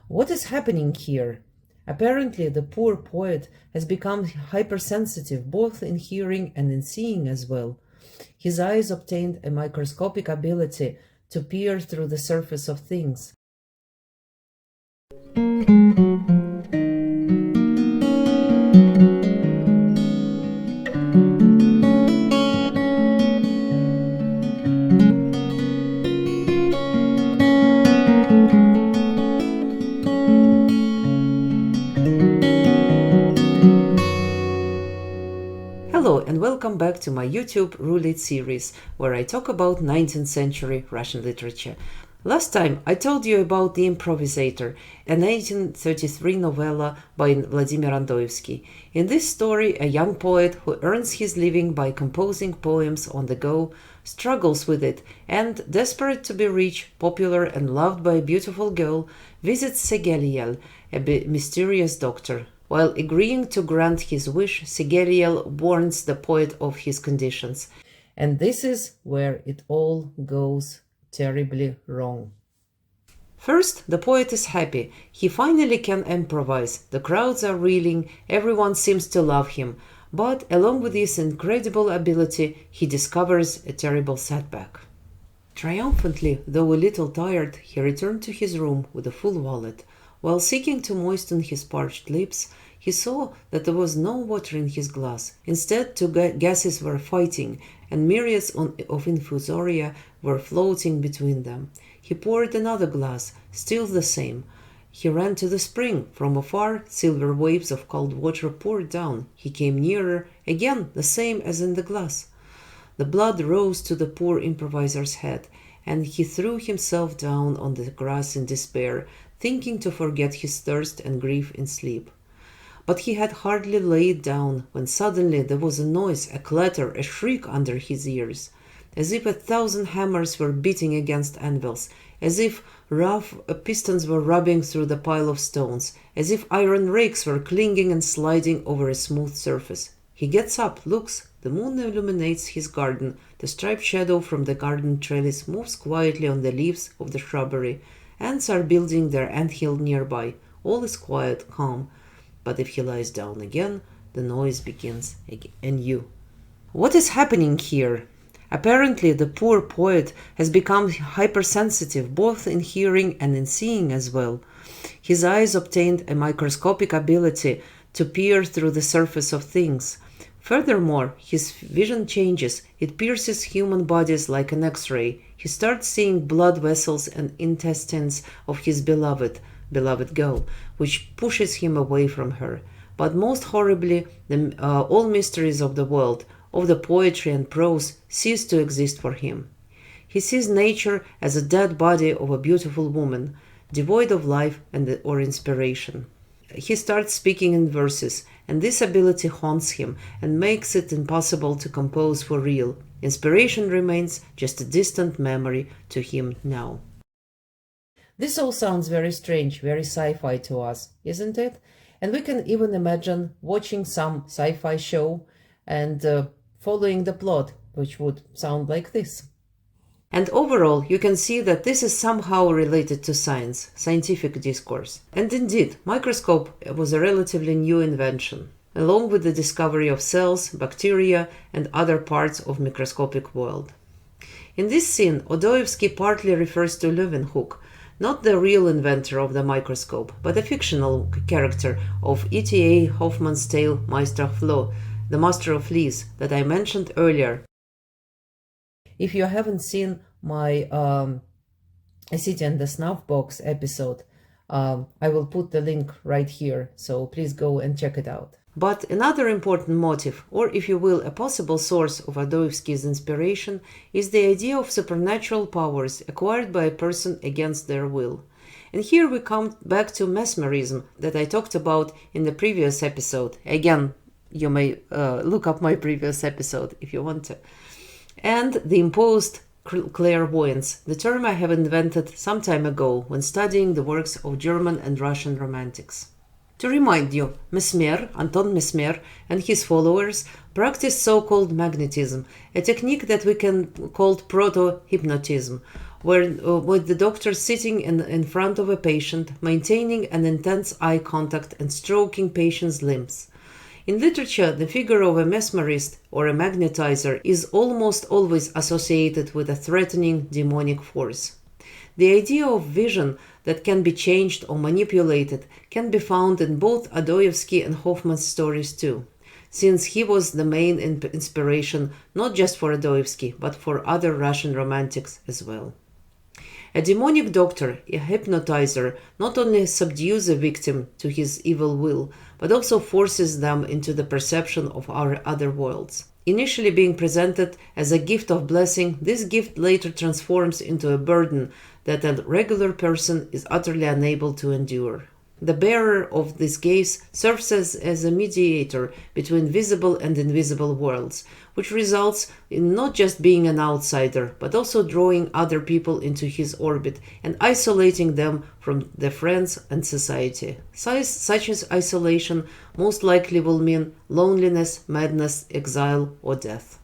What is happening here? Apparently, the poor poet has become hypersensitive both in hearing and in seeing as well. His eyes obtained a microscopic ability to peer through the surface of things. Hello and welcome back to my YouTube Roulette series, where I talk about 19th century Russian literature. Last time I told you about The Improvisator, a 1833 novella by Vladimir Andoevsky. In this story, a young poet who earns his living by composing poems on the go struggles with it and, desperate to be rich, popular and loved by a beautiful girl, visits Segeliel, a mysterious doctor. While agreeing to grant his wish, Segeliel warns the poet of his conditions. And this is where it all goes terribly wrong. First, the poet is happy. He finally can improvise. The crowds are reeling, everyone seems to love him. But along with this incredible ability, he discovers a terrible setback. Triumphantly, though a little tired, he returned to his room with a full wallet. While seeking to moisten his parched lips, he saw that there was no water in his glass. Instead, two gases were fighting, and myriads of infusoria were floating between them. He poured another glass, still the same. He ran to the spring. From afar, silver waves of cold water poured down. He came nearer, again the same as in the glass. The blood rose to the poor improviser's head, and he threw himself down on the grass in despair, thinking to forget his thirst and grief in sleep. But he had hardly laid down when suddenly there was a noise, a clatter, a shriek under his ears, as if 1,000 hammers were beating against anvils, as if rough pistons were rubbing through the pile of stones, as if iron rakes were clinging and sliding over a smooth surface. He gets up, looks. The moon illuminates his garden. The striped shadow from the garden trellis moves quietly on the leaves of the shrubbery. Ants are building their anthill nearby. All is quiet, calm. But if he lies down again, the noise begins anew. What is happening here? Apparently, the poor poet has become hypersensitive both in hearing and in seeing as well. His eyes obtained a microscopic ability to peer through the surface of things. Furthermore, his vision changes. It pierces human bodies like an X-ray. He starts seeing blood vessels and intestines of his beloved girl, which pushes him away from her. But most horribly, all mysteries of the world, of the poetry and prose, cease to exist for him. He sees nature as a dead body of a beautiful woman, devoid of life or inspiration. He starts speaking in verses, and this ability haunts him and makes it impossible to compose for real. Inspiration remains just a distant memory to him now. This all sounds very strange, very sci-fi to us, isn't it? And we can even imagine watching some sci-fi show and following the plot, which would sound like this. And overall, you can see that this is somehow related to science, scientific discourse. And indeed, microscope was a relatively new invention, along with the discovery of cells, bacteria, and other parts of microscopic world. In this scene, Odoevsky partly refers to Leeuwenhoek, not the real inventor of the microscope, but a fictional character of E.T.A. Hoffmann's tale Meister Floh, the Master of Fleas, that I mentioned earlier. If you haven't seen my A City and the Snuff Box episode, I will put the link right here, so please go and check it out. But another important motive, or if you will, a possible source of Odoevsky's inspiration, is the idea of supernatural powers acquired by a person against their will. And here we come back to mesmerism that I talked about in the previous episode. Again, you may look up my previous episode if you want to. And the imposed clairvoyance, the term I have invented some time ago when studying the works of German and Russian romantics. To remind you, Mesmer, Anton Mesmer, and his followers practiced so-called magnetism, a technique that we can call proto-hypnotism, where with the doctor sitting in front of a patient, maintaining an intense eye contact and stroking patient's limbs. In literature, the figure of a mesmerist or a magnetizer is almost always associated with a threatening demonic force. The idea of vision that can be changed or manipulated can be found in both Adoyevsky and Hoffman's stories too, since he was the main inspiration not just for Adoyevsky, but for other Russian romantics as well. A demonic doctor, a hypnotizer, not only subdues a victim to his evil will, but also forces them into the perception of our other worlds. Initially being presented as a gift of blessing, this gift later transforms into a burden that a regular person is utterly unable to endure. The bearer of this gaze serves as a mediator between visible and invisible worlds, which results in not just being an outsider, but also drawing other people into his orbit and isolating them from their friends and society. Such as isolation most likely will mean loneliness, madness, exile, or death.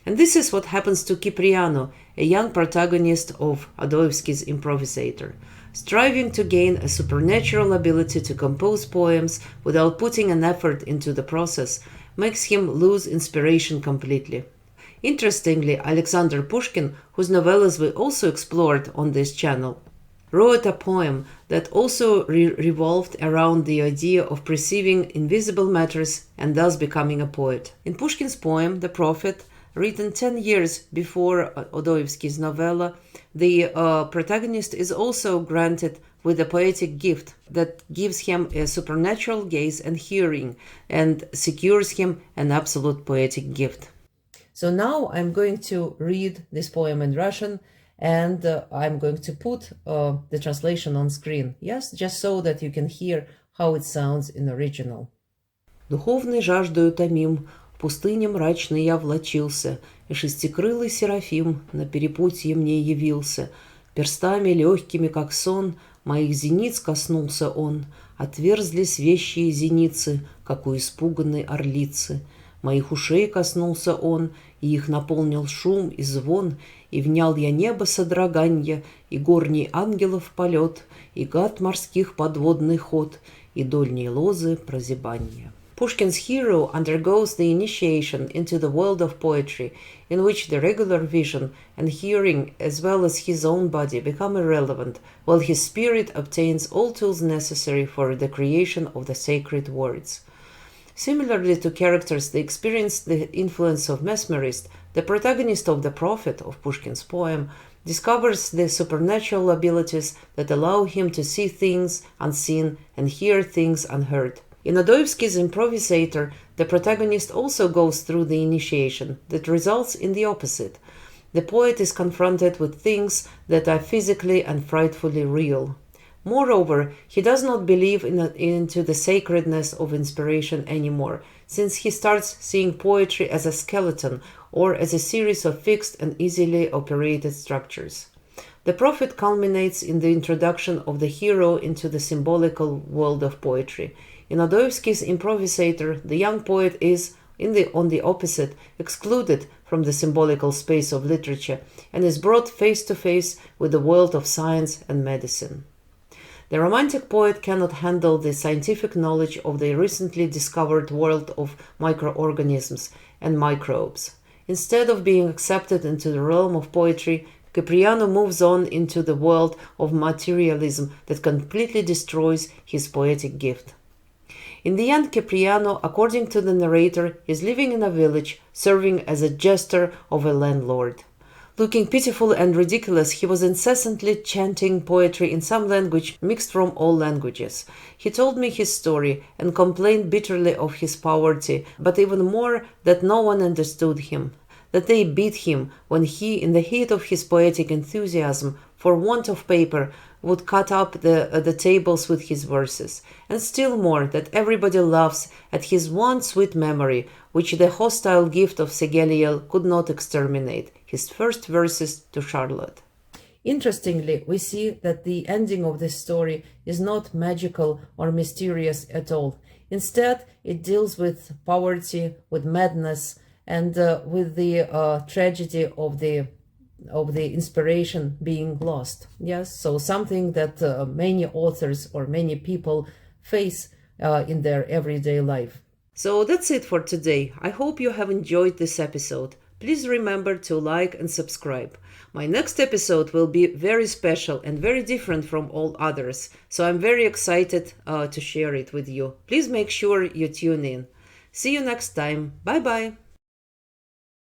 And this is what happens to Kipriano, a young protagonist of Adoyevsky's Improvisator. Striving to gain a supernatural ability to compose poems without putting an effort into the process makes him lose inspiration completely. Interestingly, Alexander Pushkin, whose novellas we also explored on this channel, wrote a poem that also revolved around the idea of perceiving invisible matters and thus becoming a poet. In Pushkin's poem, The Prophet, written 10 years before Adoyevsky's novella, the protagonist is also granted with a poetic gift that gives him a supernatural gaze and hearing and secures him an absolute poetic gift. So now I'm going to read this poem in Russian, and I'm going to put the translation on screen, yes, just so that you can hear how it sounds in original. Духовной жаждою томим, в пустыне мрачной я влачился, и шестикрылый серафим на перепутье мне явился. Перстами легкими, как сон, моих зениц коснулся он, отверзлись вещие зеницы, как у испуганной орлицы. Моих ушей коснулся он, и их наполнил шум и звон, и внял я небо содроганья, и горний ангелов полет, и гад морских подводный ход, и дольние лозы прозябанья. Pushkin's hero undergoes the initiation into the world of poetry, in which the regular vision and hearing as well as his own body become irrelevant, while his spirit obtains all tools necessary for the creation of the sacred words. Similarly to characters that experience the influence of mesmerist, the protagonist of The Prophet of Pushkin's poem discovers the supernatural abilities that allow him to see things unseen and hear things unheard. In Adoyevsky's Improvisator, the protagonist also goes through the initiation that results in the opposite. The poet is confronted with things that are physically and frightfully real. Moreover, he does not believe into the sacredness of inspiration anymore, since he starts seeing poetry as a skeleton or as a series of fixed and easily operated structures. The Prophet culminates in the introduction of the hero into the symbolical world of poetry. In Adoyevsky's Improvisator, the young poet is, on the opposite, excluded from the symbolical space of literature and is brought face to face with the world of science and medicine. The romantic poet cannot handle the scientific knowledge of the recently discovered world of microorganisms and microbes. Instead of being accepted into the realm of poetry, Kipriano moves on into the world of materialism that completely destroys his poetic gift. In the end, Kipriano, according to the narrator, is living in a village, serving as a jester of a landlord. Looking pitiful and ridiculous, he was incessantly chanting poetry in some language mixed from all languages. He told me his story and complained bitterly of his poverty, but even more that no one understood him, that they beat him when he, in the heat of his poetic enthusiasm, for want of paper, would cut up the tables with his verses, and still more that everybody laughs at his one sweet memory, which the hostile gift of Segeliel could not exterminate, his first verses to Charlotte. Interestingly, we see that the ending of this story is not magical or mysterious at all. Instead, it deals with poverty, with madness, and with the tragedy of the of the inspiration being lost. Yes, so something that many authors or many people face in their everyday life. So that's it for today. I hope you have enjoyed this episode. Please remember to like and subscribe. My next episode will be very special and very different from all others, so I'm very excited to share it with you. Please make sure you tune in. See you next time. Bye bye.